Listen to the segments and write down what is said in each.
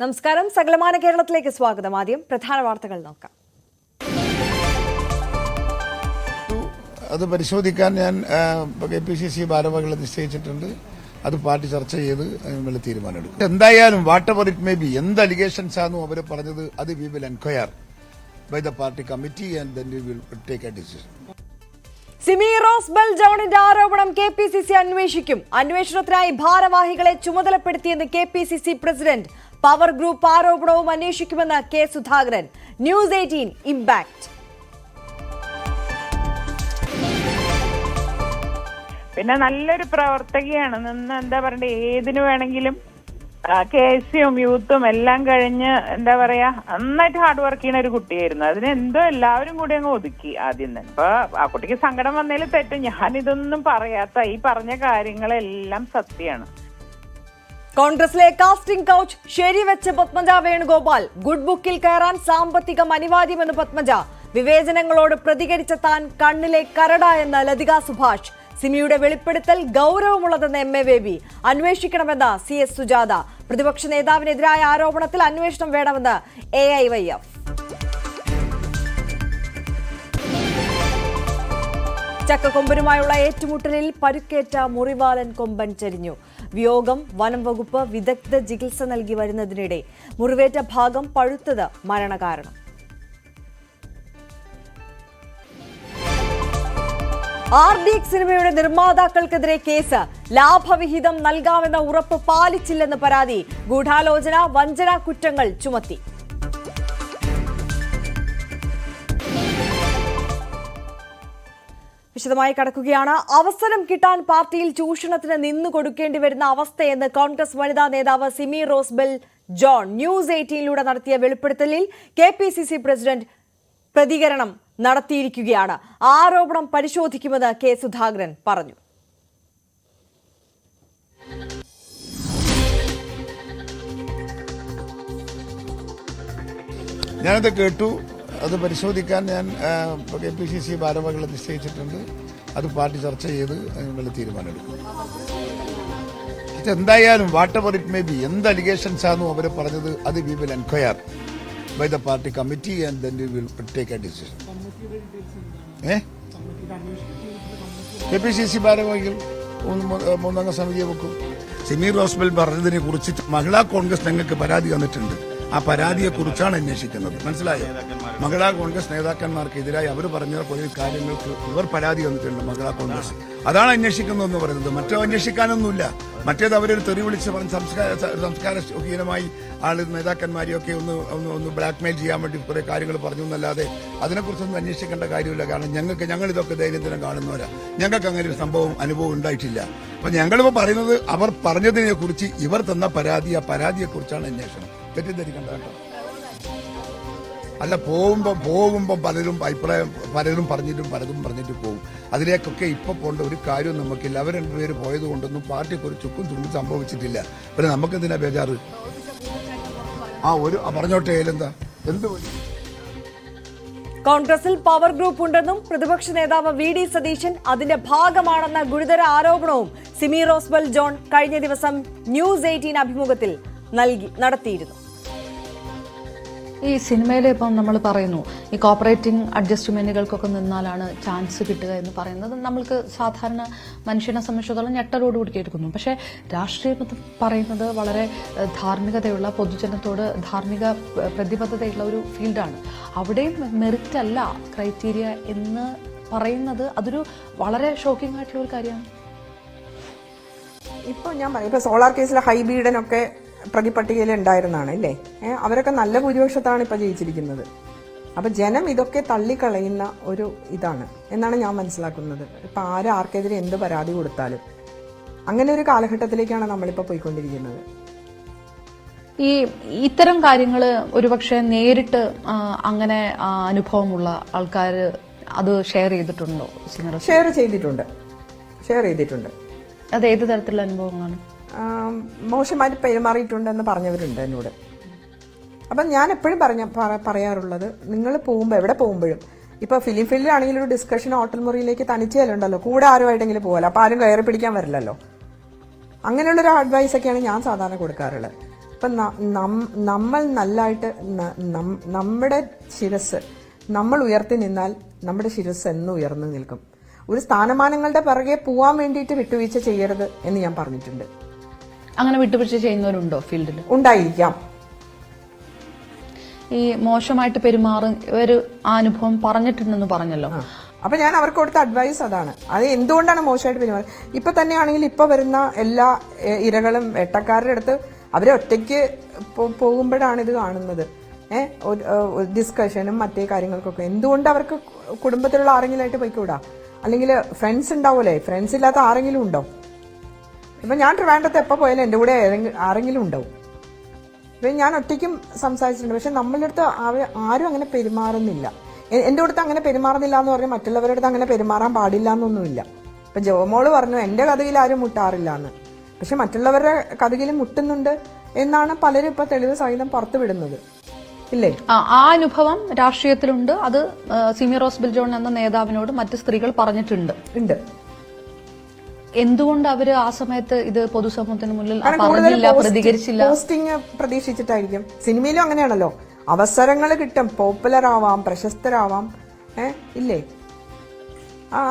നമസ്കാരം. സകലമാന കേരളത്തിലേക്ക് സ്വാഗതം. ആദ്യം പ്രധാന വാർത്തകൾ നോക്കാം. അത് പരിശോധിക്കാൻ ഞാൻ KPCC ഭാരവാഹികളെ നിശ്ചയിച്ചിട്ടുണ്ട്. അത് പാർട്ടി ചർച്ച ചെയ്ത് അതിനുള്ള തീരുമാനമെടുക്കും. എന്തായാലും whatever it may be, എന്ത് അലിഗേഷൻസ് ആണോ അവർ പറഞ്ഞത്, അത് we will enquire by the party committee and then we will take a decision. Simi Rosebell ജോണിന്റെ ആരോപണം KPCC അന്വേഷിക്കും. അന്വേഷണത്തിനായി ഭാരവാഹികളെ ചുമതലപ്പെടുത്തിയെന്ന് KPCC പ്രസിഡന്റ്. പവർ ഗ്രൂപ്പ് ആരോപണവും അന്വേഷിക്കുമെന്ന് കെ സുധാകരൻ. News 18 impact. പിന്നെ നല്ലൊരു പ്രവർത്തകയാണ്. നിന്ന് എന്താ പറയണ്ടേ, ഏതിനു വേണമെങ്കിലും KSയും യൂത്തും എല്ലാം കഴിഞ്ഞ് എന്താ പറയാ നന്നായിട്ട് ഹാർഡ് വർക്ക് ചെയ്യുന്ന ഒരു കുട്ടിയായിരുന്നു. അതിനെന്തോ എല്ലാവരും കൂടി അങ്ങ് ഒതുക്കി ആദ്യം തന്നെ. അപ്പൊ ആ കുട്ടിക്ക് സങ്കടം വന്നതിൽ തെറ്റ്. ഞാനിതൊന്നും പറയാത്ത ഈ പറഞ്ഞ കാര്യങ്ങളെല്ലാം സത്യമാണ്. കോൺഗ്രസിലെ കാസ്റ്റിംഗ് കൗച്ച് ശരിവെച്ച് പത്മജ വേണുഗോപാൽ. ഗുഡ് ബുക്കിൽ കയറാൻ സാമ്പത്തികം അനിവാര്യമെന്ന് പത്മജ. വിവേചനങ്ങളോട് പ്രതികരിച്ച താൻ കണ്ണിലെ കരടായെന്ന് ലതിക സുഭാഷ്. സിമിയുടെ വെളിപ്പെടുത്തൽ ഗൗരവമുള്ളതെന്ന് MA ബേബി. അന്വേഷിക്കണമെന്ന് CS സുജാത. പ്രതിപക്ഷ നേതാവിനെതിരായ ആരോപണത്തിൽ അന്വേഷണം വേണമെന്ന് AIYF. ചക്കക്കൊമ്പനുമായുള്ള ഏറ്റുമുട്ടലിൽ പരുക്കേറ്റ മുറിവാലൻ കൊമ്പൻ ചരിഞ്ഞു. വിയോഗം. വനം വകുപ്പ് വിദഗ്ധ ചികിത്സ നൽകി വരുന്നതിനിടെ മുറിവേറ്റ ഭാഗം പഴുത്തത് മരണകാരണം. RDX സിനിമയുടെ നിർമ്മാതാക്കൾക്കെതിരെ കേസ്. ലാഭവിഹിതം നൽകാമെന്ന ഉറപ്പ് പാലിച്ചില്ലെന്ന് പരാതി. ഗൂഢാലോചന, വഞ്ചന കുറ്റങ്ങൾ ചുമത്തി. വിശദമായി കടക്കുകയാണ്. അവസരം കിട്ടാൻ പാർട്ടിയിൽ ചൂഷണത്തിന് നിന്നു കൊടുക്കേണ്ടി വരുന്ന അവസ്ഥയെന്ന് കോൺഗ്രസ് വനിതാ നേതാവ് Simi rose bell John news 18 നടത്തിയ വെളിപ്പെടുത്തലിൽ KPCC പ്രസിഡന്റ് പ്രതികരണം നടത്തിയിരിക്കുകയാണ്. ആരോപണം പരിശോധിക്കുമെന്ന് കെ സുധാകരൻ പറഞ്ഞു. ഞാനത് കേട്ടു. അത് പരിശോധിക്കാൻ ഞാൻ KPCC ഭാരവാഹികളെ നിശ്ചയിച്ചിട്ടുണ്ട്. അത് പാർട്ടി ചർച്ച ചെയ്ത് അതിനുള്ള തീരുമാനമെടുക്കും. എന്തായാലും whatever it may be, എന്ത് അലിഗേഷൻസ് ആണോ അവർ പറഞ്ഞത്, അത് we will enquire by the party committee and then we will take a decision. KPCC ഭാരവാഹികൾ 3 അംഗ സമിതിയെ വെക്കും. സിമി റോസ് ബെൽ പറഞ്ഞതിനെ കുറിച്ച് മഹിളാ കോൺഗ്രസ് ഞങ്ങൾക്ക് പരാതി തന്നിട്ടുണ്ട്. ആ പരാതിയെ കുറിച്ചാണ് അന്വേഷിക്കുന്നത്. മനസ്സിലായോ? മഹിളാ കോൺഗ്രസ് നേതാക്കന്മാർക്കെതിരായി അവർ പറഞ്ഞ കുറേ കാര്യങ്ങൾക്ക് ഇവർ പരാതി തന്നിട്ടുണ്ട് മഹിളാ കോൺഗ്രസ്. അതാണ് അന്വേഷിക്കുന്നതെന്ന് പറയുന്നത്. മറ്റോ അന്വേഷിക്കാനൊന്നുമില്ല. മറ്റേത് അവരൊരു തെറി വിളിച്ച് പറഞ്ഞ് സംസ്കാരഹീനമായി നേതാക്കന്മാരെയൊക്കെ ഒന്ന് ബ്ലാക്ക്മെയിൽ ചെയ്യാൻ വേണ്ടി കുറെ കാര്യങ്ങൾ പറഞ്ഞു എന്നല്ലാതെ അതിനെക്കുറിച്ചൊന്നും അന്വേഷിക്കേണ്ട കാര്യമില്ല. കാരണം ഞങ്ങൾ ഇതൊക്കെ ദൈനംദിനം കാണുന്നവരാ. ഞങ്ങൾക്ക് അങ്ങനെ ഒരു അനുഭവം ഉണ്ടായിട്ടില്ല. അപ്പൊ ഞങ്ങളിപ്പോ പറയുന്നത് അവർ പറഞ്ഞതിനെ കുറിച്ച് ഇവർ തന്ന പരാതി, ആ പരാതിയെക്കുറിച്ചാണ് അന്വേഷണം. തെറ്റിദ്ധരിക്കണ്ട കേട്ടോ. അല്ല, പോകുമ്പോ പലരും അഭിപ്രായം പലരും പറഞ്ഞിട്ട് പോകും. അതിലേക്കൊക്കെ ഇപ്പൊ പോകേണ്ട ഒരു കാര്യവും നമുക്കില്ല. അവർ 2 പേര് പോയത് കൊണ്ടൊന്നും പാർട്ടിക്ക് ഒരു ചുക്കും തുമ്പും സംഭവിച്ചിട്ടില്ല. പിന്നെ നമുക്കെന്തിനാ ബേജാറ്? പറഞ്ഞോട്ടെ, എന്താ എന്ത്. കോൺഗ്രസിൽ പവർ ഗ്രൂപ്പ് ഉണ്ടെന്നും പ്രതിപക്ഷ നേതാവ് VD സതീശൻ അതിന്റെ ഭാഗമാണെന്ന ഗുരുതര ആരോപണവും സിമി റോസ് ബെൽ ജോൺ കഴിഞ്ഞ ദിവസം ന്യൂസ് 18 അഭിമുഖത്തിൽ നടത്തിയിരുന്നു. ഈ സിനിമയിൽ ഇപ്പം നമ്മൾ പറയുന്നു ഈ കോപ്പറേറ്റിംഗ് അഡ്ജസ്റ്റ്മെന്റുകൾക്കൊക്കെ നിന്നാലാണ് ചാൻസ് കിട്ടുക എന്ന് പറയുന്നത് നമ്മൾക്ക് സാധാരണ മനുഷ്യനെ സംബന്ധിച്ചിടത്തോളം ഞെട്ടലോടുകൂടി കേൾക്കുന്നു. പക്ഷേ രാഷ്ട്രീയം പറയുന്നത് വളരെ ധാർമ്മികതയുള്ള, പൊതുജനത്തോട് ധാർമ്മിക പ്രതിബദ്ധതയുള്ള ഒരു ഫീൽഡാണ്. അവിടെയും മെറിറ്റ് അല്ല ക്രൈറ്റീരിയ എന്ന് പറയുന്നത് അതൊരു വളരെ ഷോക്കിംഗ് ആയിട്ടുള്ള ഒരു കാര്യമാണ്. ഇപ്പോൾ ഞാൻ പറയാം, ഇപ്പോൾ സോളാർ കേസിലെ ഹൈബീഡനൊക്കെ പ്രതിപട്ടികയിൽ ഉണ്ടായിരുന്നാണ് അല്ലേ? അവരൊക്കെ നല്ല ഭൂരിപക്ഷത്താണ് ഇപ്പൊ ജയിച്ചിരിക്കുന്നത്. അപ്പൊ ജനം ഇതൊക്കെ തള്ളിക്കളയുന്ന ഒരു ഇതാണ് എന്നാണ് ഞാൻ മനസ്സിലാക്കുന്നത്. ഇപ്പൊ ആർക്കെതിരെ എന്ത് പരാതി കൊടുത്താലും അങ്ങനെ ഒരു കാലഘട്ടത്തിലേക്കാണ് നമ്മളിപ്പോ പോയിക്കൊണ്ടിരിക്കുന്നത്. ഈ ഇത്തരം കാര്യങ്ങൾ ഒരുപക്ഷെ നേരിട്ട് അങ്ങനെ അനുഭവമുള്ള ആൾക്കാർ അത് ഷെയർ ചെയ്തിട്ടുണ്ടോ? ഷെയർ ചെയ്തിട്ടുണ്ട്. അത് ഏത് തരത്തിലുള്ള അനുഭവങ്ങളാണ്? മോശമായിട്ട് പെരുമാറിയിട്ടുണ്ടെന്ന് പറഞ്ഞവരുണ്ട് എന്നോട്. അപ്പം ഞാൻ എപ്പോഴും പറയാറുള്ളത്, നിങ്ങൾ പോകുമ്പോൾ എവിടെ പോകുമ്പോഴും, ഇപ്പോൾ ഫിലിം ഫീൽഡിലാണെങ്കിൽ ഒരു ഡിസ്കഷൻ ഹോട്ടൽ മുറിയിലേക്ക് തനിച്ചേലുണ്ടല്ലോ, കൂടെ ആരുമായിട്ടെങ്കിലും പോകല്ലോ, അപ്പോൾ ആരും കയറി പിടിക്കാൻ വരില്ലല്ലോ. അങ്ങനെയുള്ളൊരു അഡ്വൈസൊക്കെയാണ് ഞാൻ സാധാരണ കൊടുക്കാറുള്ളത്. ഇപ്പം നമ്മൾ നല്ലതായിട്ട് നമ്മുടെ ശിരസ് നമ്മൾ ഉയർത്തി നിന്നാൽ നമ്മുടെ ശിരസ് എന്നും ഉയർന്നു നിൽക്കും. ഒരു സ്ഥാനമാനങ്ങളുടെ പിറകെ പോവാൻ വേണ്ടിയിട്ട് വിട്ടുവീഴ്ച ചെയ്യരുത് എന്ന് ഞാൻ പറഞ്ഞിട്ടുണ്ട്. അങ്ങനെ വിട്ടുവീഴ്ച ചെയ്യുന്നവരുണ്ടോ ഫീൽഡിൽ? ഉണ്ടായിരിക്കാം. ഈ മോശമായിട്ട് ഒരു അനുഭവം പറഞ്ഞിട്ടുണ്ടെന്ന് പറഞ്ഞല്ലോ. അപ്പൊ ഞാൻ അവർക്ക് കൊടുത്ത അഡ്വൈസ് അതാണ്. അത് എന്തുകൊണ്ടാണ് മോശമായിട്ട് പെരുമാറുന്നത്? ഇപ്പൊ തന്നെയാണെങ്കിൽ ഇപ്പൊ വരുന്ന എല്ലാ ഇരകളും വേട്ടക്കാരുടെ അടുത്ത് അവരെ ഒറ്റയ്ക്ക് പോകുമ്പോഴാണ് ഇത് കാണുന്നത്. ഡിസ്കഷനും മറ്റേ കാര്യങ്ങൾക്കൊക്കെ എന്തുകൊണ്ട് അവർക്ക് കുടുംബത്തിലുള്ള ആരെങ്കിലുമായിട്ട് പോയിക്കൂടാ? അല്ലെങ്കിൽ ഫ്രണ്ട്സ് ഉണ്ടാവൂലേ? ഫ്രണ്ട്സ് ഇല്ലാത്ത ആരെങ്കിലും ഉണ്ടോ? ഇപ്പൊ ഞാൻ ട്രിവാൻഡ്രത്ത് എപ്പോൾ പോയാലും എൻ്റെ കൂടെ ആരെങ്കിലും ഉണ്ടാവും. ഇപ്പൊ ഞാൻ ഒറ്റയ്ക്കും സംസാരിച്ചിട്ടുണ്ട്. പക്ഷെ നമ്മളുടെ അടുത്ത് ആരും അങ്ങനെ പെരുമാറുന്നില്ല. എൻ്റെ അടുത്ത് അങ്ങനെ പെരുമാറുന്നില്ല എന്ന് പറഞ്ഞാൽ മറ്റുള്ളവരുടെ അടുത്ത് അങ്ങനെ പെരുമാറാൻ പാടില്ല എന്നൊന്നുമില്ല. ഇപ്പൊ ജോമോള് പറഞ്ഞു എൻ്റെ കഥയിൽ ആരും മുട്ടാറില്ല എന്ന്. പക്ഷെ മറ്റുള്ളവരുടെ കഥയിൽ മുട്ടുന്നുണ്ട് എന്നാണ് പലരും ഇപ്പൊ തെളിവ് സഹിതം പുറത്തു വിടുന്നത്. ഇല്ലേ? ആ അനുഭവം രാഷ്ട്രീയത്തിലുണ്ട്. അത് സിമി റോസ്ബെൽ ജോൺ എന്ന നേതാവിനോട് മറ്റ് സ്ത്രീകൾ പറഞ്ഞിട്ടുണ്ട്. എന്തുകൊണ്ട് അവര് ആ സമയത്ത് ഇത് പൊതുസമൂഹത്തിന് മുന്നിൽ പറഞ്ഞില്ല, പ്രതികരിച്ചില്ല? പോസ്റ്റിംഗ് പ്രതീക്ഷിച്ചിട്ടായിരിക്കും. സിനിമയിലും അങ്ങനെയാണല്ലോ, അവസരങ്ങൾ കിട്ടും, പോപ്പുലർ ആവാം, പ്രശസ്തരാവാം. ഇല്ലേ?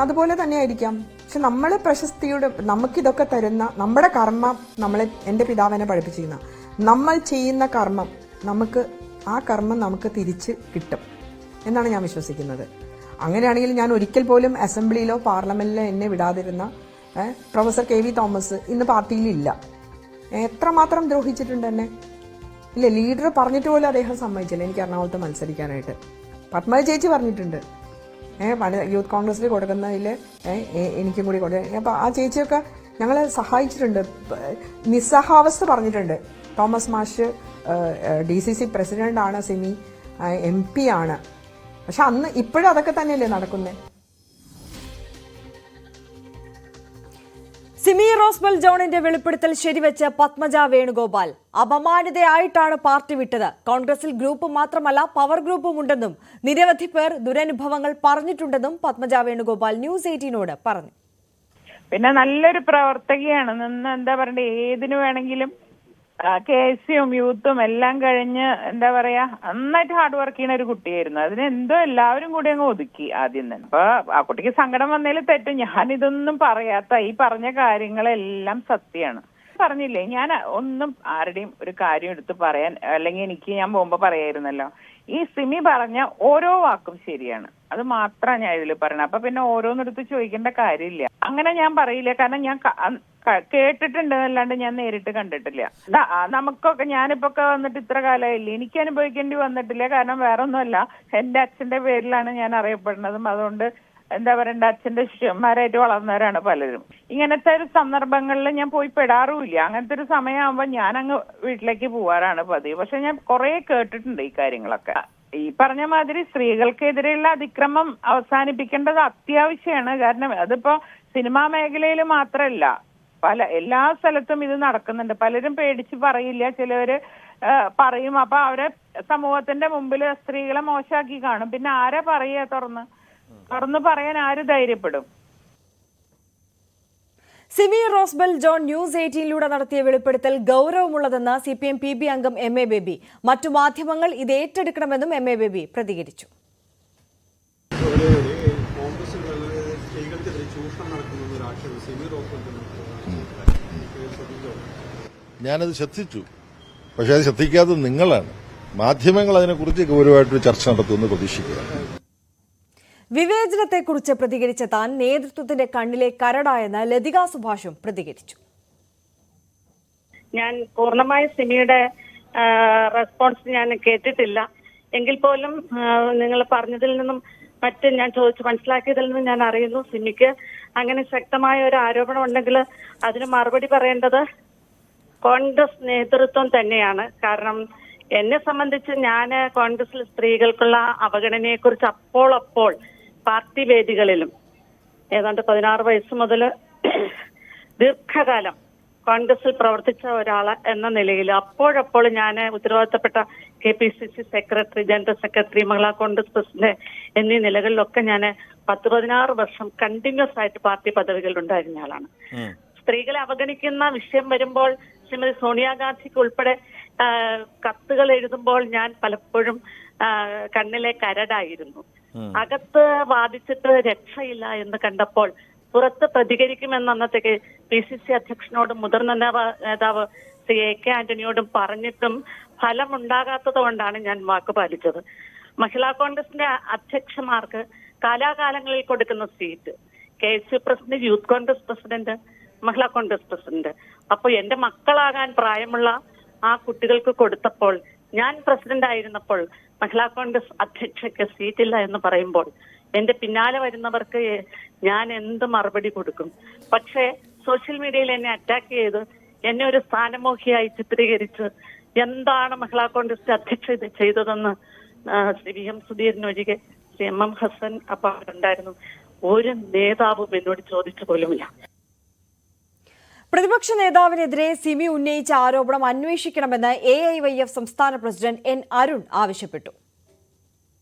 അതുപോലെ തന്നെ ആയിരിക്കാം. പക്ഷെ നമ്മള് പ്രശസ്തിയുടെ നമുക്കിതൊക്കെ തരുന്ന നമ്മുടെ കർമ്മം നമ്മളെ എന്റെ പിതാവിനെ പഠിപ്പിച്ചിരുന്ന നമ്മൾ ചെയ്യുന്ന കർമ്മം ആ കർമ്മം നമുക്ക് തിരിച്ച് കിട്ടും എന്നാണ് ഞാൻ വിശ്വസിക്കുന്നത്. അങ്ങനെയാണെങ്കിൽ ഞാൻ ഒരിക്കൽ പോലും അസംബ്ലിയിലോ പാർലമെന്റിലോ എന്നെ വിടാതിരുന്ന പ്രൊഫസർ കെ വി തോമസ് ഇന്ന് പാർട്ടിയിലില്ല. എത്രമാത്രം ദ്രോഹിച്ചിട്ടുണ്ട് എന്നെ. ഇല്ല, ലീഡർ പറഞ്ഞിട്ട് പോലും അദ്ദേഹം സമ്മതിച്ചില്ല എനിക്ക് എറണാകുളത്ത് മത്സരിക്കാനായിട്ട്. പത്മജ ചേച്ചി പറഞ്ഞിട്ടുണ്ട് യൂത്ത് കോൺഗ്രസിൽ കൊടുക്കുന്നതിൽ എനിക്കും കൂടി കൊടുക്കുക. അപ്പൊ ആ ചേച്ചിയൊക്കെ ഞങ്ങളെ സഹായിച്ചിട്ടുണ്ട്. നിസ്സഹാവസ്ഥ പറഞ്ഞിട്ടുണ്ട്. തോമസ് മാഷ് DCC പ്രസിഡന്റാണ്, സിമി MP ആണ്. പക്ഷെ അന്ന് ഇപ്പോഴും അതൊക്കെ തന്നെയല്ലേ നടക്കുന്നത്. സിമി റോസ്ബെൽ ജോണിന്റെ വെളിപ്പെടുത്തൽ ശരിവെച്ച് പത്മജ വേണുഗോപാൽ. അപമാനിതയായിട്ടാണ് പാർട്ടി വിട്ടത്. കോൺഗ്രസിൽ ഗ്രൂപ്പ് മാത്രമല്ല പവർ ഗ്രൂപ്പും ഉണ്ടെന്നും നിരവധി പേർ ദുരനുഭവങ്ങൾ പറഞ്ഞിട്ടുണ്ടെന്നും പത്മജ വേണുഗോപാൽ News 18 പറഞ്ഞു. പിന്നെ നല്ലൊരു പ്രവർത്തകയാണ്. നിന്ന് എന്താ പറയണ്ടേ, ഏതിനു വേണമെങ്കിലും KSയും യൂത്തും എല്ലാം കഴിഞ്ഞ് എന്താ പറയാ നന്നായിട്ട് ഹാർഡ് വർക്ക് ചെയ്യുന്ന ഒരു കുട്ടിയായിരുന്നു. അതിനെന്തോ എല്ലാവരും കൂടി അങ്ങ് ഒതുക്കി ആദ്യം തന്നെ. അപ്പൊ ആ കുട്ടിക്ക് സങ്കടം വന്നതിൽ തെറ്റും. ഞാനിതൊന്നും പറയാത്ത ഈ പറഞ്ഞ കാര്യങ്ങളെല്ലാം സത്യമാണ്. പറഞ്ഞില്ലേ, ഞാൻ ഒന്നും ആരുടെയും ഒരു കാര്യം എടുത്ത് പറയാൻ, അല്ലെങ്കിൽ എനിക്ക് ഞാൻ പോകുമ്പോ പറയായിരുന്നല്ലോ, ഈ സിമി പറഞ്ഞ ഓരോ വാക്കും ശരിയാണ്. അത് മാത്രമാണ് ഞാൻ ഇതിൽ പറയണത്. അപ്പൊ പിന്നെ ഓരോന്നെടുത്ത് ചോദിക്കേണ്ട കാര്യമില്ല. അങ്ങനെ ഞാൻ പറയില്ല. കാരണം ഞാൻ കേട്ടിട്ടുണ്ട് അല്ലാണ്ട് ഞാൻ നേരിട്ട് കണ്ടിട്ടില്ല. നമുക്കൊക്കെ ഞാനിപ്പോ വന്നിട്ട് ഇത്ര കാലമായില്ലേ, എനിക്ക് അനുഭവിക്കേണ്ടി വന്നിട്ടില്ല. കാരണം വേറെ ഒന്നുമല്ല, എന്റെ അച്ഛന്റെ പേരിലാണ് ഞാൻ അറിയപ്പെടുന്നതും. അതുകൊണ്ട് എന്താ പറയണ്ട, അച്ഛന്റെ ശിഷ്യന്മാരായിട്ട് വളർന്നവരാണ് പലരും. ഇങ്ങനത്തെ ഒരു സന്ദർഭങ്ങളിൽ ഞാൻ പോയി പെടാറുമില്ല. അങ്ങനത്തെ ഒരു സമയമാകുമ്പോ ഞാൻ അങ്ങ് വീട്ടിലേക്ക് പോവാറാണ് പതിവ്. പക്ഷെ ഞാൻ കുറെ കേട്ടിട്ടുണ്ട് ഈ കാര്യങ്ങളൊക്കെ. ഈ പറഞ്ഞ മാതിരി സ്ത്രീകൾക്കെതിരെയുള്ള അതിക്രമം അവസാനിപ്പിക്കേണ്ടത് അത്യാവശ്യമാണ്. കാരണം അതിപ്പോ സിനിമാ മേഖലയിൽ മാത്രമല്ല, എല്ലാ സ്ഥലത്തും ഇത് നടക്കുന്നുണ്ട്. പലരും പേടിച്ച് പറയില്ല, ചിലവര് പറയും. അപ്പൊ അവരെ സമൂഹത്തിന്റെ മുമ്പിൽ സ്ത്രീകളെ മോശമാക്കി കാണും. പിന്നെ ആരാ പറയാ? തുറന്ന് പറയാൻ ആര് ധൈര്യപ്പെടും? സിമി റോസ്ബെൽ ജോൺ News 18 നടത്തിയ വെളിപ്പെടുത്തൽ ഗൗരവമുള്ളതെന്ന് CPM PB അംഗം MA ബേബി. മറ്റു മാധ്യമങ്ങൾ ഇത് ഏറ്റെടുക്കണമെന്നും MA ബേബി പ്രതികരിച്ചു. ഞാനത് ശ്രദ്ധിച്ചു. പക്ഷെ അത് ശ്രദ്ധിക്കാത്തത് നിങ്ങളാണ്. മാധ്യമങ്ങൾ അതിനെക്കുറിച്ച് ഗൗരവമായിട്ടൊരു ചർച്ച നടത്തുമെന്ന് പ്രതീക്ഷിക്കുക. വിവേചനത്തെക്കുറിച്ച് പ്രതികരിച്ച താൻ നേതൃത്വത്തിന്റെ കണ്ണിലെ കരടായെന്ന് ലതിക സുഭാഷും പ്രതികരിച്ചു. ഞാൻ പൂർണ്ണമായി സിമിയുടെ റെസ്പോൺസ് ഞാൻ കേട്ടിട്ടില്ല. എങ്കിൽ പോലും നിങ്ങൾ പറഞ്ഞതിൽ നിന്നും മറ്റ് ഞാൻ ചോദിച്ചു മനസ്സിലാക്കിയതിൽ നിന്നും ഞാൻ അറിയുന്നു, സിമിക്ക് അങ്ങനെ ശക്തമായ ഒരു ആരോപണം ഉണ്ടെങ്കിൽ അതിന് മറുപടി പറയേണ്ടത് കോൺഗ്രസ് നേതൃത്വം തന്നെയാണ്. കാരണം എന്നെ സംബന്ധിച്ച് ഞാൻ കോൺഗ്രസിൽ സ്ത്രീകൾക്കുള്ള അവഗണനയെക്കുറിച്ച് അപ്പോൾ പാർട്ടി വേദികളിലും ഏതാണ്ട് 16 വയസ്സ് മുതൽ ദീർഘകാലം കോൺഗ്രസിൽ പ്രവർത്തിച്ച ഒരാൾ എന്ന നിലയിൽ അപ്പോഴപ്പോൾ ഞാൻ ഉത്തരവാദിത്തപ്പെട്ട KPCC സെക്രട്ടറി, ജനറൽ സെക്രട്ടറി, മഹിളാ കോൺഗ്രസ് പ്രസിഡന്റ് എന്നീ നിലകളിലൊക്കെ ഞാൻ 10-16 വർഷം കണ്ടിന്യൂസ് ആയിട്ട് പാർട്ടി പദവികളിൽ ഉണ്ടായിരുന്ന ആളാണ്. സ്ത്രീകളെ അവഗണിക്കുന്ന വിഷയം വരുമ്പോൾ ശ്രീമതി സോണിയാഗാന്ധിക്ക് ഉൾപ്പെടെ കത്തുകൾ എഴുതുമ്പോൾ ഞാൻ പലപ്പോഴും കണ്ണിലെ കരടായിരുന്നു. അകത്ത് വാദിച്ചിട്ട് രക്ഷയില്ല എന്ന് കണ്ടപ്പോൾ പുറത്ത് പ്രതികരിക്കുമെന്ന് അന്നത്തേക്ക് PCC അധ്യക്ഷനോടും മുതിർന്ന നേതാവ് ശ്രീ AK ആന്റണിയോടും പറഞ്ഞിട്ടും ഫലമുണ്ടാകാത്തത് കൊണ്ടാണ് ഞാൻ വാക്ക് പാലിച്ചത്. മഹിളാ കോൺഗ്രസിന്റെ അധ്യക്ഷന്മാർക്ക് കാലാകാലങ്ങളിൽ കൊടുക്കുന്ന seat, KSU president, youth Congress president, Mahila Congress president. അപ്പൊ എന്റെ മക്കളാകാൻ പ്രായമുള്ള ആ കുട്ടികൾക്ക് കൊടുത്തപ്പോൾ, ഞാൻ പ്രസിഡന്റ് ആയിരുന്നപ്പോൾ മഹിളാ കോൺഗ്രസ് അധ്യക്ഷയ്ക്ക് സീറ്റില്ല എന്ന് പറയുമ്പോൾ എന്റെ പിന്നാലെ വരുന്നവർക്ക് ഞാൻ എന്ത് മറുപടി കൊടുക്കും? പക്ഷേ സോഷ്യൽ മീഡിയയിൽ എന്നെ അറ്റാക്ക് ചെയ്ത് എന്നെ ഒരു സ്ഥാനമോഹിയായി ചിത്രീകരിച്ച് എന്താണ് മഹിളാ കോൺഗ്രസ് അധ്യക്ഷ ഇത് ചെയ്തതെന്ന് ശ്രീ VM സുധീരനൊഴികെ ശ്രീ MM ഹസൻ അപ്പോൾ ഉണ്ടായിരുന്നു. ഒരു നേതാവും എന്നോട് ചോദിച്ചു പോലുമില്ല. പ്രതിപക്ഷ നേതാവിനെതിരെ സിമി ഉന്നയിച്ച ആരോപണം അന്വേഷിക്കണമെന്ന് AIYF സംസ്ഥാന പ്രസിഡന്റ് N അരുൺ ആവശ്യപ്പെട്ടു.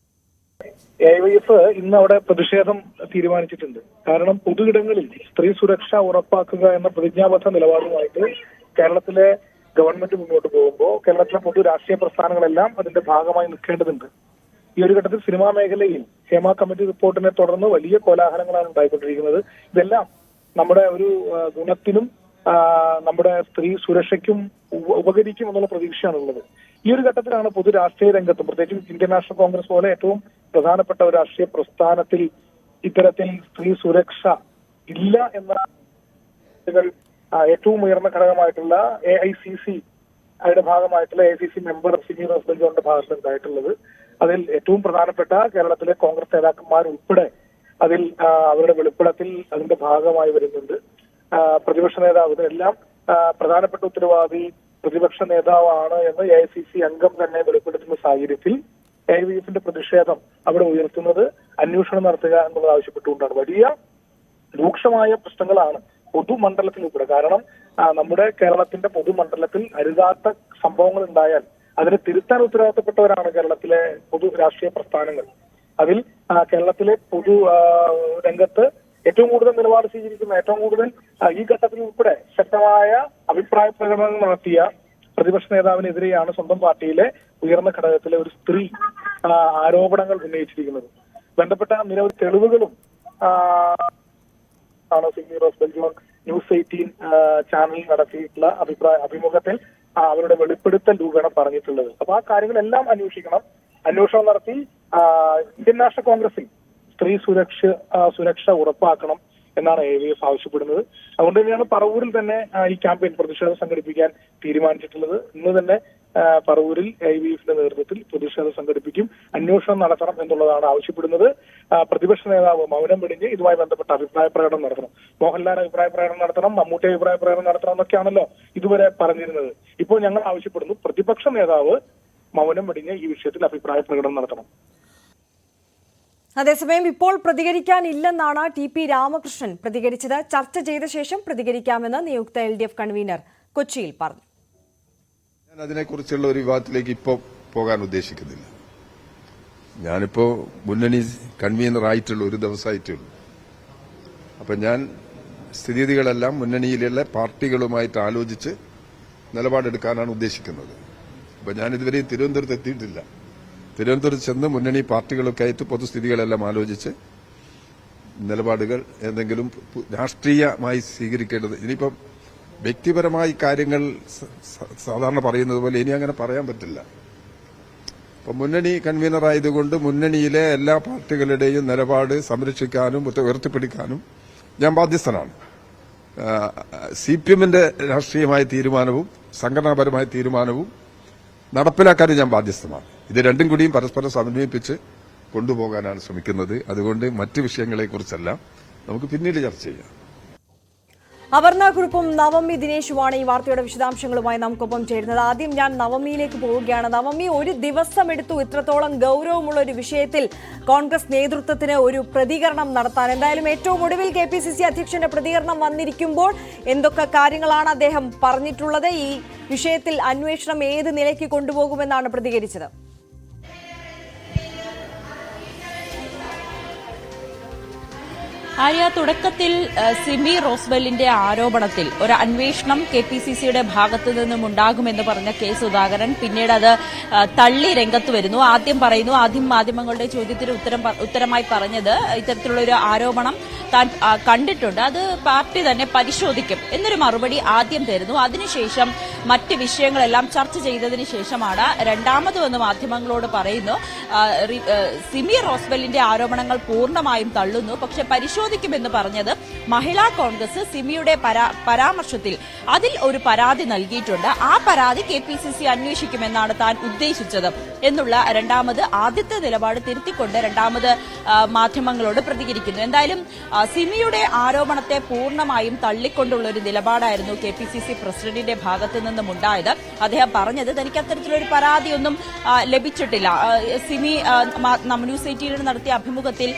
AIYF ഇന്ന് അവിടെ പ്രതിഷേധം തീരുമാനിച്ചിട്ടുണ്ട്. കാരണം പൊതുയിടങ്ങളിൽ സ്ത്രീ സുരക്ഷ ഉറപ്പാക്കുക എന്ന പ്രതിജ്ഞാബദ്ധ നിലപാടുമായിട്ട് കേരളത്തിലെ ഗവൺമെന്റ് മുന്നോട്ട് പോകുമ്പോൾ കേരളത്തിലെ പൊതു രാഷ്ട്രീയ പ്രസ്ഥാനങ്ങളെല്ലാം അതിന്റെ ഭാഗമായി നിൽക്കേണ്ടതുണ്ട്. ഈ ഒരു ഘട്ടത്തിൽ സിനിമാ മേഖലയിൽ ഹേമ കമ്മിറ്റി റിപ്പോർട്ടിനെ തുടർന്ന് വലിയ കോലാഹലങ്ങളാണ് ഉണ്ടായിക്കൊണ്ടിരിക്കുന്നത്. ഇതെല്ലാം നമ്മുടെ ഒരു ഗുണത്തിനും നമ്മുടെ സ്ത്രീ സുരക്ഷയ്ക്കും ഉപകരിക്കും എന്നുള്ള പ്രതീക്ഷയാണുള്ളത്. ഈ ഒരു ഘട്ടത്തിലാണ് പൊതു രാഷ്ട്രീയ രംഗത്തും പ്രത്യേകിച്ചും ഇന്ത്യൻ നാഷണൽ കോൺഗ്രസ് പോലെ ഏറ്റവും പ്രധാനപ്പെട്ട ഒരു രാഷ്ട്രീയ പ്രസ്ഥാനത്തിൽ ഇത്തരത്തിൽ സ്ത്രീ സുരക്ഷ ഇല്ല എന്ന ഏറ്റവും ഉയർന്ന ഘടകമായിട്ടുള്ള AICC അതിന്റെ ഭാഗമായിട്ടുള്ള AICC മെമ്പർ സിമി റോസ് ബെൽജോണിന്റെ ഭാഗത്ത് ഉണ്ടായിട്ടുള്ളത്. അതിൽ ഏറ്റവും പ്രധാനപ്പെട്ട കേരളത്തിലെ കോൺഗ്രസ് നേതാക്കന്മാർ ഉൾപ്പെടെ അതിൽ അവരുടെ വെളിപ്പെടുത്തൽ അതിന്റെ ഭാഗമായി വരുന്നുണ്ട്. പ്രതിപക്ഷ നേതാവ് ഇതിനെല്ലാം പ്രധാനപ്പെട്ട ഉത്തരവാദി പ്രതിപക്ഷ നേതാവാണ് എന്ന് AICC അംഗം തന്നെ വെളിപ്പെടുത്തുന്ന സാഹചര്യത്തിൽ AIYFന്റെ പ്രതിഷേധം അവിടെ ഉയർത്തുന്നത് അന്വേഷണം നടത്തുക എന്നുള്ളത് ആവശ്യപ്പെട്ടുകൊണ്ടാണ്. വലിയ രൂക്ഷമായ പ്രശ്നങ്ങളാണ് പൊതുമണ്ഡലത്തിൽ ഉൾപ്പെടെ. കാരണം നമ്മുടെ കേരളത്തിന്റെ പൊതുമണ്ഡലത്തിൽ അരുതാത്ത സംഭവങ്ങൾ ഉണ്ടായാൽ അതിനെ തിരുത്താൻ ഉത്തരവാദിത്തപ്പെട്ടവരാണ് കേരളത്തിലെ പൊതു രാഷ്ട്രീയ പ്രസ്ഥാനങ്ങൾ. അതിൽ കേരളത്തിലെ പൊതു രംഗത്ത് ഏറ്റവും കൂടുതൽ നിലപാട് സ്വീകരിക്കുന്ന, ഏറ്റവും കൂടുതൽ ഈ ഘട്ടത്തിൽ ഉൾപ്പെടെ ശക്തമായ അഭിപ്രായ പ്രകടനങ്ങൾ നടത്തിയ പ്രതിപക്ഷ നേതാവിനെതിരെയാണ് സ്വന്തം പാർട്ടിയിലെ ഉയർന്ന ഘടകത്തിലെ ഒരു സ്ത്രീ ആരോപണങ്ങൾ ഉന്നയിച്ചിരിക്കുന്നത്. ബന്ധപ്പെട്ട നിരവധി തെളിവുകളും ആണ് സിമി റോസ് ബെൽജോൺ News 18 ചാനലിൽ നടത്തിയിട്ടുള്ള അഭിമുഖത്തിൽ അവരുടെ വെളിപ്പെടുത്തൽ രൂപേണ പറഞ്ഞിട്ടുള്ളത്. അപ്പൊ ആ കാര്യങ്ങളെല്ലാം അന്വേഷണം നടത്തി ഇന്ത്യൻ നാഷണൽ കോൺഗ്രസിൽ സ്ത്രീ സുരക്ഷ ഉറപ്പാക്കണം എന്നാണ് AIYF ആവശ്യപ്പെടുന്നത്. അതുകൊണ്ട് തന്നെയാണ് പറവൂരിൽ തന്നെ ഈ ക്യാമ്പയിൻ പ്രതിഷേധം സംഘടിപ്പിക്കാൻ തീരുമാനിച്ചിട്ടുള്ളത്. ഇന്ന് തന്നെ പറവൂരിൽ AIYFന്റെ നേതൃത്വത്തിൽ പ്രതിഷേധം സംഘടിപ്പിക്കും. അന്വേഷണം നടത്തണം എന്നുള്ളതാണ് ആവശ്യപ്പെടുന്നത്. പ്രതിപക്ഷ നേതാവ് മൗനം വെടിഞ്ഞ് ഇതുമായി ബന്ധപ്പെട്ട അഭിപ്രായ പ്രകടനം നടത്തണം. മോഹൻലാൽ അഭിപ്രായ പ്രകടനം നടത്തണം, മമ്മൂട്ടി അഭിപ്രായ പ്രകടനം നടത്തണം എന്നൊക്കെയാണല്ലോ ഇതുവരെ പറഞ്ഞിരുന്നത്. ഇപ്പോൾ ഞങ്ങൾ ആവശ്യപ്പെടുന്നു പ്രതിപക്ഷ നേതാവ് മൗനം വെടിഞ്ഞ് ഈ വിഷയത്തിൽ അഭിപ്രായ പ്രകടനം നടത്തണം. അതേസമയം ഇപ്പോൾ പ്രതികരിക്കാനില്ലെന്നാണ് TP രാമകൃഷ്ണൻ പ്രതികരിച്ചത്. ചർച്ച ചെയ്ത ശേഷം പ്രതികരിക്കാമെന്ന് നിയുക്ത LDF കൺവീനർ കൊച്ചിയിൽ പറഞ്ഞു. ഞാൻ അതിനെക്കുറിച്ചുള്ള ഒരു വിവാദത്തിലേക്ക് ഇപ്പോൾ പോകാൻ ഉദ്ദേശിക്കുന്നില്ല. ഞാനിപ്പോ മുന്നണി കൺവീനർ ആയിട്ടുള്ള ഒരു ദിവസമായിട്ടുള്ളൂ. അപ്പൊ ഞാൻ സ്ഥിതിഗതികളെല്ലാം മുന്നണിയിലുള്ള പാർട്ടികളുമായിട്ട് ആലോചിച്ച് നിലപാടെടുക്കാനാണ് ഉദ്ദേശിക്കുന്നത്. അപ്പൊ ഞാൻ ഇതുവരെ തിരുവനന്തപുരത്ത് എത്തിയിട്ടില്ല. തിരുവനന്തപുരത്ത് ചെന്ന് മുന്നണി പാർട്ടികളൊക്കെ ആയിട്ട് പൊതുസ്ഥിതികളെല്ലാം ആലോചിച്ച് നിലപാടുകൾ എന്തെങ്കിലും രാഷ്ട്രീയമായി സ്വീകരിക്കേണ്ടത്. ഇനിയിപ്പം വ്യക്തിപരമായി കാര്യങ്ങൾ സാധാരണ പറയുന്നത് പോലെ ഇനി അങ്ങനെ പറയാൻ പറ്റില്ല. അപ്പൊ മുന്നണി കൺവീനർ ആയതുകൊണ്ട് മുന്നണിയിലെ എല്ലാ പാർട്ടികളുടെയും നിലപാട് സംരക്ഷിക്കാനും ഉയർത്തിപ്പിടിക്കാനും ഞാൻ ബാധ്യസ്ഥനാണ്. CPMന്റെ രാഷ്ട്രീയമായ തീരുമാനവും സംഘടനാപരമായ തീരുമാനവും നടപ്പിലാക്കാനും ഞാൻ ബാധ്യസ്ഥമാണ്. ഇത് രണ്ടും കൂടിയും പരസ്പരം സമന്വയിപ്പിച്ച് കൊണ്ടുപോകാനാണ് ശ്രമിക്കുന്നത്. അതുകൊണ്ട് മറ്റ് വിഷയങ്ങളെക്കുറിച്ചെല്ലാം നമുക്ക് പിന്നീട് ചർച്ച ചെയ്യാം. അപർണ കുറുപ്പും നവമി ദിനേശുമാണ് ഈ വാർത്തയുടെ വിശദാംശങ്ങളുമായി നമുക്കൊപ്പം ചേരുന്നത്. ആദ്യം ഞാൻ നവമിയിലേക്ക് പോവുകയാണ്. നവമി, ഒരു ദിവസം എടുത്തു ഇത്രത്തോളം ഗൌരവമുള്ള ഒരു വിഷയത്തിൽ കോൺഗ്രസ് നേതൃത്വത്തിന് ഒരു പ്രതികരണം നടത്താൻ. എന്തായാലും ഏറ്റവും ഒടുവിൽ KPCC അധ്യക്ഷന്റെ പ്രതികരണം വന്നിരിക്കുമ്പോൾ എന്തൊക്കെ കാര്യങ്ങളാണ് അദ്ദേഹം പറഞ്ഞിട്ടുള്ളത്? ഈ വിഷയത്തിൽ അന്വേഷണം ഏത് നിലയ്ക്ക് കൊണ്ടുപോകുമെന്നാണ് പ്രതികരിച്ചത്? ആര്യ, തുടക്കത്തിൽ സിമി റോസ്ബെല്ലിന്റെ ആരോപണത്തിൽ ഒരു അന്വേഷണം KPCCയുടെ ഭാഗത്തു നിന്നും ഉണ്ടാകുമെന്ന് പറഞ്ഞ കെ സുധാകരൻ പിന്നീട് അത് തള്ളി രംഗത്ത് വരുന്നു. ആദ്യം മാധ്യമങ്ങളുടെ ചോദ്യത്തിന് ഉത്തരമായി പറഞ്ഞത് ഇത്തരത്തിലുള്ള ഒരു ആരോപണം താൻ കണ്ടിട്ടുണ്ട്, അത് പാർട്ടി തന്നെ പരിശോധിക്കും എന്നൊരു മറുപടി ആദ്യം തരുന്നു. അതിനുശേഷം മറ്റ് വിഷയങ്ങളെല്ലാം ചർച്ച ചെയ്തതിന് ശേഷമാണ് രണ്ടാമതും മാധ്യമങ്ങളോട് പറയുന്നു സിമി റോസ്ബെല്ലിന്റെ ആരോപണങ്ങൾ പൂർണ്ണമായും തള്ളുന്നു, പക്ഷെ പരിശോധിക്കുമെന്ന് പറഞ്ഞത് മഹിളാ കോൺഗ്രസ് സിമിയുടെ പരാമർശത്തിൽ അതിൽ ഒരു പരാതി നൽകിയിട്ടുണ്ട്, ആ പരാതി KPCC അന്വേഷിക്കുമെന്നാണ് താൻ ഉദ്ദേശിച്ചത് എന്നുള്ള ആദ്യത്തെ നിലപാട് തിരുത്തിക്കൊണ്ട് രണ്ടാമത് മാധ്യമങ്ങളോട് പ്രതികരിക്കുന്നു. എന്തായാലും സിമിയുടെ ആരോപണത്തെ പൂർണ്ണമായും തള്ളിക്കൊണ്ടുള്ള ഒരു നിലപാടായിരുന്നു KPCC പ്രസിഡന്റിന്റെ ഭാഗത്തു നിന്നും ഉണ്ടായത്. അദ്ദേഹം പറഞ്ഞത് തനിക്ക് അത്തരത്തിലൊരു പരാതിയൊന്നും ലഭിച്ചിട്ടില്ല. സിമി ന്യൂസ് 18 നടത്തിയ അഭിമുഖത്തിൽ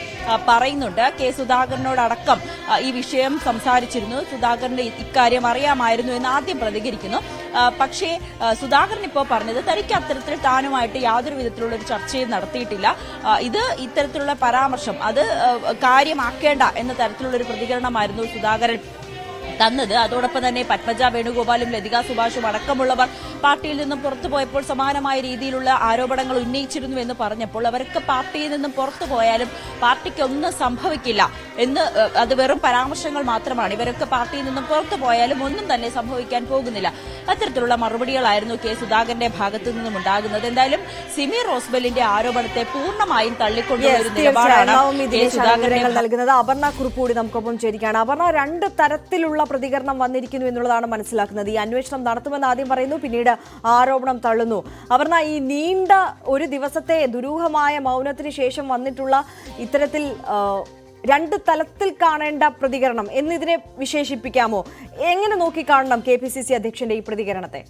പറയുന്നുണ്ട് കെ സുധാകരനോടക്കം ഈ വിഷയം സംസാരിച്ചിരുന്നു, സുധാകരന് ഇക്കാര്യം അറിയാമായിരുന്നു എന്ന് ആദ്യം പ്രതികരിക്കുന്നു. പക്ഷേ സുധാകരൻ ഇപ്പോൾ പറഞ്ഞത് തനിക്ക് അത്തരത്തിൽ താനുമായിട്ട് യാതൊരു വിധത്തിലുള്ള ഒരു ചർച്ചയും നടത്തിയിട്ടില്ല, ഇത് ഇത്തരത്തിലുള്ള പരാമർശം അത് കാര്യമാക്കേണ്ട എന്ന തരത്തിലുള്ള ഒരു പ്രതികരണമായിരുന്നു സുധാകരൻ തന്നത്. അതോടൊപ്പം തന്നെ പത്മജ വേണുഗോപാലും ലതിക സുഭാഷും അടക്കമുള്ളവർ പാർട്ടിയിൽ നിന്നും പുറത്തുപോയപ്പോൾ സമാനമായ രീതിയിലുള്ള ആരോപണങ്ങൾ ഉന്നയിച്ചിരുന്നു എന്ന് പറഞ്ഞപ്പോൾ അവർക്ക് പാർട്ടിയിൽ നിന്നും പുറത്തുപോയാലും പാർട്ടിക്ക് ഒന്നും സംഭവിക്കില്ല എന്ന്, അത് വെറും പരാമർശങ്ങൾ മാത്രമാണ്, ഇവരൊക്കെ പാർട്ടിയിൽ നിന്നും പുറത്തുപോയാലും ഒന്നും തന്നെ സംഭവിക്കാൻ പോകുന്നില്ല, അത്തരത്തിലുള്ള മറുപടികളായിരുന്നു കെ സുധാകരന്റെ ഭാഗത്തു നിന്നും ഉണ്ടാകുന്നത്. എന്തായാലും സിമി റോസ്ബെല്ലിന്റെ ആരോപണത്തെ പൂർണ്ണമായും തള്ളിക്കൊണ്ടുള്ള ഒരു നിലപാടാണ് കെ സുധാകരൻ നൽകുന്നത്. അപർണ കുറുപ്പ് കൂടി നമുക്കൊപ്പം ചേരുകയാണ്. അപർണ, രണ്ട് തരത്തിലുള്ള പ്രതികരണം വന്നിരിക്കുന്നു എന്നുള്ളതാണ് മനസ്സിലാക്കുന്നത്. ഈ അന്വേഷണം നടത്തുമെന്ന് ആദ്യം പറയുന്നു, പിന്നീട് ആരോപണം തള്ളുന്നു. അപർണ, ഈ നീണ്ട ഒരു ദിവസത്തെ ദുരൂഹമായ മൗനത്തിന് ശേഷം വന്നിട്ടുള്ള ഇത്തരത്തിൽ രണ്ട് തലത്തിൽ കാണേണ്ട പ്രതികരണം എന്നിതിനെ വിശേഷിപ്പിക്കാമോ? എങ്ങനെ നോക്കിക്കാണണം KPCC അധ്യക്ഷന്റെ ഈ പ്രതികരണത്തെ?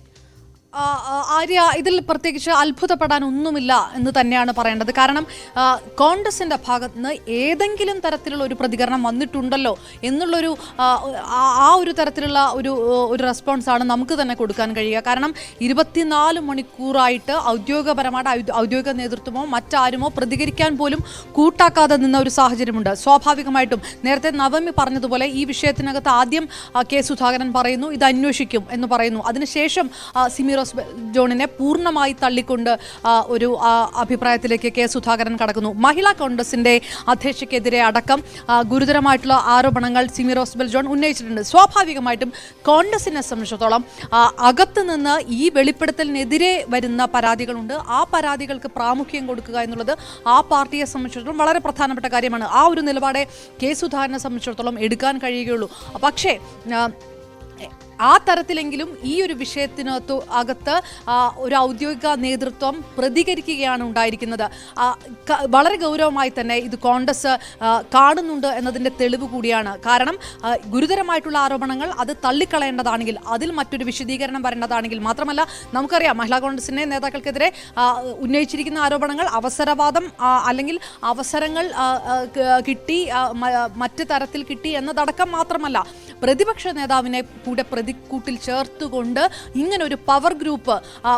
ആര്യ, ഇതിൽ പ്രത്യേകിച്ച് അത്ഭുതപ്പെടാൻ ഒന്നുമില്ല എന്ന് തന്നെയാണ് പറയേണ്ടത്. കാരണം കോൺഗ്രസിന്റെ ഭാഗത്ത് നിന്ന് ഏതെങ്കിലും തരത്തിലുള്ള ഒരു പ്രതികരണം വന്നിട്ടുണ്ടല്ലോ എന്നുള്ളൊരു ആ ഒരു തരത്തിലുള്ള ഒരു റെസ്പോൺസാണ് നമുക്ക് തന്നെ കൊടുക്കാൻ കഴിയുക. കാരണം 24 മണിക്കൂറായിട്ട് ഔദ്യോഗികപരമായിട്ട് ഔദ്യോഗിക നേതൃത്വമോ മറ്റാരുമോ പ്രതികരിക്കാൻ പോലും കൂട്ടാക്കാതെ നിന്ന ഒരു സാഹചര്യമുണ്ട്. സ്വാഭാവികമായിട്ടും നേരത്തെ നവമി പറഞ്ഞതുപോലെ ഈ വിഷയത്തിനകത്ത് ആദ്യം കെ സുധാകരൻ പറയുന്നു ഇത് അന്വേഷിക്കും എന്ന് പറയുന്നു. അതിനുശേഷം സിമി ജോണിനെ പൂർണ്ണമായി തള്ളിക്കൊണ്ട് ഒരു അഭിപ്രായത്തിലേക്ക് കെ സുധാകരൻ കടക്കുന്നു. മഹിളാ കോൺഗ്രസിന്റെ അധ്യക്ഷയ്ക്കെതിരെ അടക്കം ഗുരുതരമായിട്ടുള്ള ആരോപണങ്ങൾ സിമി റോസ്ബെൽ ജോൺ ഉന്നയിച്ചിട്ടുണ്ട്. സ്വാഭാവികമായിട്ടും കോൺഗ്രസിനെ സംബന്ധിച്ചിടത്തോളം അകത്തുനിന്ന് ഈ വെളിപ്പെടുത്തലിനെതിരെ വരുന്ന പരാതികളുണ്ട്, ആ പരാതികൾക്ക് പ്രാമുഖ്യം കൊടുക്കുക എന്നുള്ളത് ആ പാർട്ടിയെ സംബന്ധിച്ചിടത്തോളം വളരെ പ്രധാനപ്പെട്ട കാര്യമാണ്. ആ ഒരു നിലപാടെ കെ സുധാകരനെ സംബന്ധിച്ചിടത്തോളം എടുക്കാൻ കഴിയുകയുള്ളൂ. പക്ഷേ ആ തരത്തിലെങ്കിലും ഈ ഒരു വിഷയത്തിനകത്ത് അകത്ത് ഒരു ഔദ്യോഗിക നേതൃത്വം പ്രതികരിക്കുകയാണ് ഉണ്ടായിരിക്കുന്നത്. വളരെ ഗൗരവമായി തന്നെ ഇത് കോൺഗ്രസ് കാണുന്നുണ്ട് എന്നതിൻ്റെ തെളിവ് കൂടിയാണ്. കാരണം ഗുരുതരമായിട്ടുള്ള ആരോപണങ്ങൾ അത് തള്ളിക്കളയേണ്ടതാണെങ്കിൽ അതിൽ മറ്റൊരു വിശദീകരണം വരേണ്ടതാണെങ്കിൽ, മാത്രമല്ല നമുക്കറിയാം മഹിളാ കോൺഗ്രസിൻ്റെ നേതാക്കൾക്കെതിരെ ഉന്നയിച്ചിരിക്കുന്ന ആരോപണങ്ങൾ അവസരവാദം അല്ലെങ്കിൽ അവസരങ്ങൾ കിട്ടി മറ്റ് തരത്തിൽ കിട്ടി എന്നതടക്കം മാത്രമല്ല പ്രതിപക്ഷ നേതാവിനെ കൂടെ പ്രതിക്കൂട്ടിൽ ചേർത്തുകൊണ്ട് ഇങ്ങനെ ഒരു പവർ ഗ്രൂപ്പ്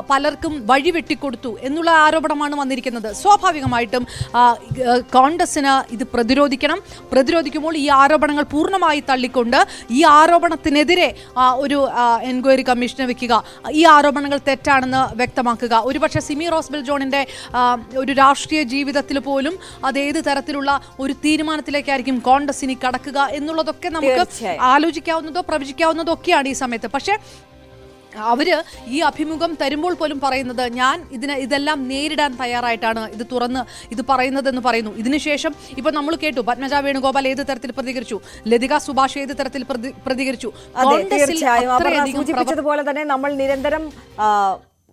പലർക്കും വഴിവെട്ടിക്കൊടുത്തു എന്നുള്ള ആരോപണമാണ് വന്നിരിക്കുന്നത്. സ്വാഭാവികമായിട്ടും കോൺഗ്രസിന് ഇത് പ്രതിരോധിക്കുമ്പോൾ ഈ ആരോപണങ്ങൾ പൂർണ്ണമായി തള്ളിക്കൊണ്ട് ഈ ആരോപണത്തിനെതിരെ ഒരു എൻക്വയറി കമ്മീഷനെ വെക്കുക, ഈ ആരോപണങ്ങൾ തെറ്റാണെന്ന് വ്യക്തമാക്കുക. ഒരുപക്ഷെ സിമി റോസ്ബെൽ ജോണിന്റെ ഒരു രാഷ്ട്രീയ ജീവിതത്തിൽ പോലും അത് ഏത് തരത്തിലുള്ള ഒരു തീരുമാനത്തിലേക്കായിരിക്കും കോൺഗ്രസ് ഇനി കടക്കുക എന്നുള്ളതൊക്കെ നമുക്ക് ആലോചിക്കാവുന്നതോ പ്രവചിക്കാവുന്നതോ ഒക്കെയാണ് ഈ സമയത്ത്. പക്ഷേ അവര് ഈ അഭിമുഖം തരുമ്പോൾ പോലും പറയുന്നത് ഞാൻ ഇതെല്ലാം നേരിടാൻ തയ്യാറായിട്ടാണ് ഇത് തുറന്ന് ഇത് പറയുന്നതെന്ന് പറയുന്നു. ഇതിനുശേഷം ഇപ്പൊ നമ്മൾ കേട്ടു പത്മജ വേണുഗോപാൽ ഏത് തരത്തിൽ പ്രതികരിച്ചു, ലതിക സുഭാഷ് ഏത് തരത്തിൽ പ്രതികരിച്ചു. സൂചിപ്പിച്ചതുപോലെ തന്നെ നമ്മൾ നിരന്തരം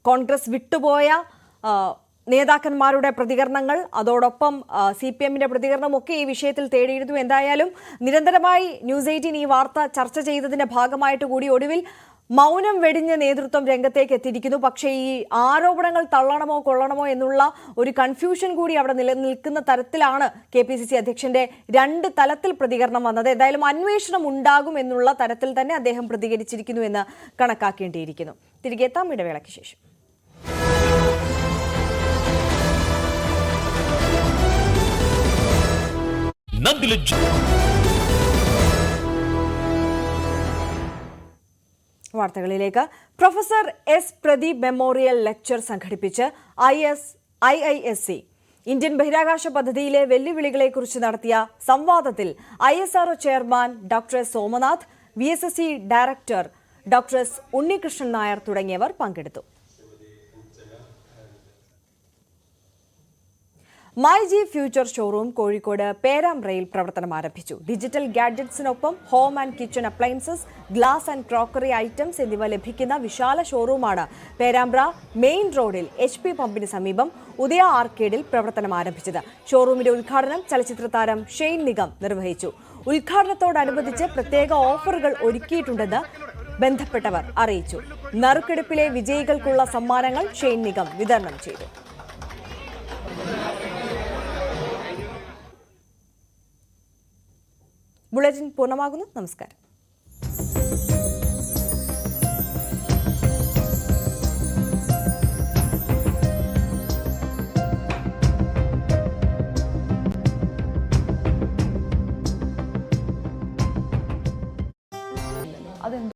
കോൺഗ്രസ് വിട്ടുപോയ നേതാക്കന്മാരുടെ പ്രതികരണങ്ങൾ, അതോടൊപ്പം CPM-ന്റെ പ്രതികരണമൊക്കെ ഈ വിഷയത്തിൽ തേടിയിരുന്നു. എന്തായാലും നിരന്തരമായി ന്യൂസ് 18 ഈ വാർത്ത ചർച്ച ചെയ്തതിന്റെ ഭാഗമായിട്ട് കൂടി ഒടുവിൽ മൗനം വെടിഞ്ഞ നേതൃത്വം രംഗത്തേക്ക് എത്തിയിരിക്കുന്നു. പക്ഷേ ഈ ആരോപണങ്ങൾ തള്ളണമോ കൊള്ളണമോ എന്നുള്ള ഒരു കൺഫ്യൂഷൻ കൂടി അവിടെ നിലനിൽക്കുന്ന തരത്തിലാണ് KPCC അധ്യക്ഷന്റെ രണ്ട് തലത്തിൽ പ്രതികരണം വന്നത്. എന്തായാലും അന്വേഷണം ഉണ്ടാകും എന്നുള്ള തരത്തിൽ തന്നെ അദ്ദേഹം പ്രതികരിച്ചിരിക്കുന്നു എന്ന് കണക്കാക്കേണ്ടിയിരിക്കുന്നു. തിരികെ എത്താം ഇടവേളയ്ക്ക് ശേഷം. Nandilu വാർത്തകളിലേക്ക്. Professor S Pradeep memorial lecture സംഘടിപ്പിച്ച് IISc ഇന്ത്യൻ ബഹിരാകാശ പദ്ധതിയിലെ വെല്ലുവിളികളെക്കുറിച്ച് നടത്തിയ സംവാദത്തിൽ ISRO chairman doctor S Somanath, VSSC director doctor S Unnikrishnan Nair തുടങ്ങിയവർ പങ്കെടുത്തു. മൈജി ഫ്യൂച്ചർ ഷോറൂം കോഴിക്കോട് പേരാമ്പ്രയിൽ പ്രവർത്തനം ആരംഭിച്ചു. ഡിജിറ്റൽ ഗാഡ്ജറ്റ്സിനൊപ്പം home and kitchen appliances, glass and crockery items എന്നിവ ലഭിക്കുന്ന വിശാല ഷോറൂമാണ് പേരാമ്പ്ര മെയിൻ റോഡിൽ HP പമ്പിന് സമീപം ഉദയ ആർക്കേഡിൽ പ്രവർത്തനം ആരംഭിച്ചത്. ഷോറൂമിന്റെ ഉദ്ഘാടനം ചലച്ചിത്ര താരം ഷെയ്ൻ നിഗം നിർവഹിച്ചു. ഉദ്ഘാടനത്തോടനുബന്ധിച്ച് പ്രത്യേക ഓഫറുകൾ ഒരുക്കിയിട്ടുണ്ടെന്ന് ബന്ധപ്പെട്ടവർ അറിയിച്ചു. നറുക്കെടുപ്പിലെ വിജയികൾക്കുള്ള സമ്മാനങ്ങൾ ഷെയ്ൻ നിഗം വിതരണം ചെയ്തു. ബുള്ളറ്റിൻ പൂർണ്ണമാകുന്നു. നമസ്കാരം.